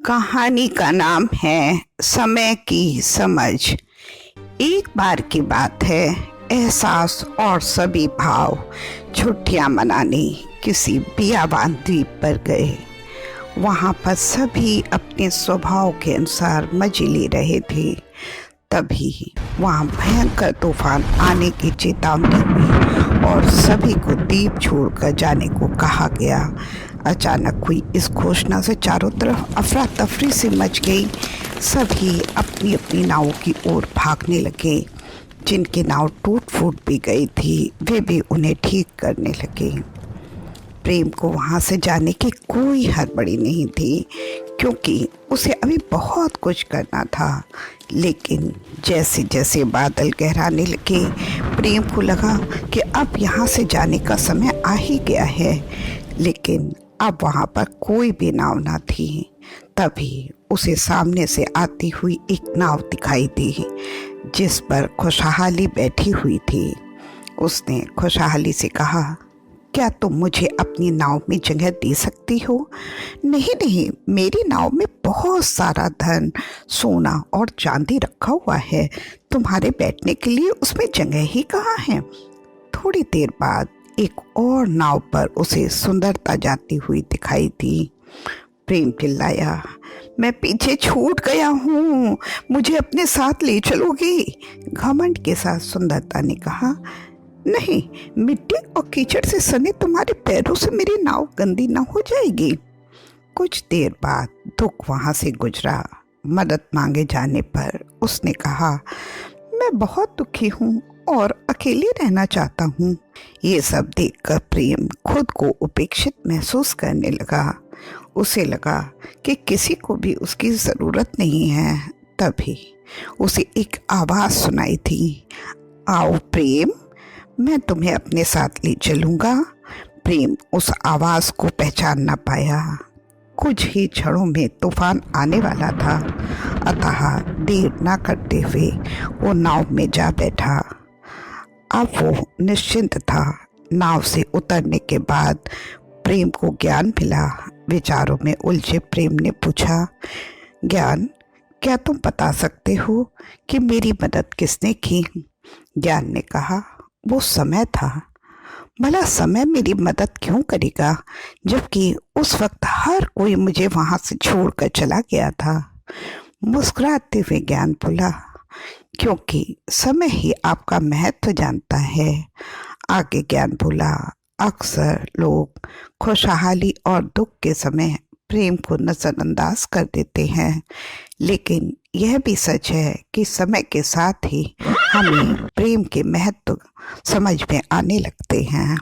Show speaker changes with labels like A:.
A: कहानी का नाम है समय की समझ। एक बार की बात है, एहसास और सभी भाव छुट्टियां मनाने किसी बियाबान द्वीप पर गए। वहां पर सभी अपने स्वभाव के अनुसार मजे ले रहे थे। तभी वहां भयंकर तूफान आने की चेतावनी हुई और सभी को द्वीप छोड़कर जाने को कहा गया। अचानक हुई इस घोषणा से चारों तरफ अफरा तफरी सी मच गई। सभी अपनी अपनी नावों की ओर भागने लगे। जिनकी नाव टूट फूट भी गई थी वे भी उन्हें ठीक करने लगे। प्रेम को वहाँ से जाने की कोई हड़बड़ी नहीं थी, क्योंकि उसे अभी बहुत कुछ करना था। लेकिन जैसे जैसे बादल गहराने लगे, प्रेम को लगा कि अब यहाँ से जाने का समय आ ही गया है। लेकिन अब वहाँ पर कोई भी नाव ना थी। तभी उसे सामने से आती हुई एक नाव दिखाई दी, जिस पर खुशहाली बैठी हुई थी। उसने खुशहाली से कहा, क्या तुम मुझे अपनी नाव में जगह दे सकती हो? नहीं नहीं, मेरी नाव में बहुत सारा धन, सोना और चांदी रखा हुआ है। तुम्हारे बैठने के लिए उसमें जगह ही कहाँ है? थोड़ी देर बाद एक और नाव पर उसे सुंदरता जाती हुई दिखाई दी। प्रेम चिल्लाया, मैं पीछे छूट गया हूँ, मुझे अपने साथ ले चलोगे? घमंड के साथ सुंदरता ने कहा, नहीं, मिट्टी और कीचड़ से सने तुम्हारे पैरों से मेरी नाव गंदी न हो जाएगी। कुछ देर बाद दुख वहां से गुजरा। मदद मांगे जाने पर उसने कहा, मैं बहुत दुखी हूँ और अकेले रहना चाहता हूँ। ये सब देखकर प्रेम खुद को उपेक्षित महसूस करने लगा। उसे लगा कि किसी को भी उसकी ज़रूरत नहीं है। तभी उसे एक आवाज़ सुनाई थी, आओ प्रेम, मैं तुम्हें अपने साथ ले चलूँगा। प्रेम उस आवाज़ को पहचान ना पाया। कुछ ही क्षणों में तूफान आने वाला था, अतः देर ना करते हुए वो नाव में जा बैठा। अब वो निश्चिंत था। नाव से उतरने के बाद प्रेम को ज्ञान मिला। विचारों में उलझे प्रेम ने पूछा, ज्ञान, क्या तुम बता सकते हो कि मेरी मदद किसने की? ज्ञान ने कहा, वो समय था। भला समय मेरी मदद क्यों करेगा, जबकि उस वक्त हर कोई मुझे वहां से छोड़कर चला गया था? मुस्कुराते हुए ज्ञान बोला, क्योंकि समय ही आपका महत्व जानता है। आगे ज्ञान बोला, अक्सर लोग खुशहाली और दुख के समय प्रेम को नजरअंदाज कर देते हैं, लेकिन यह भी सच है कि समय के साथ ही हमें प्रेम के महत्व समझ में आने लगते हैं।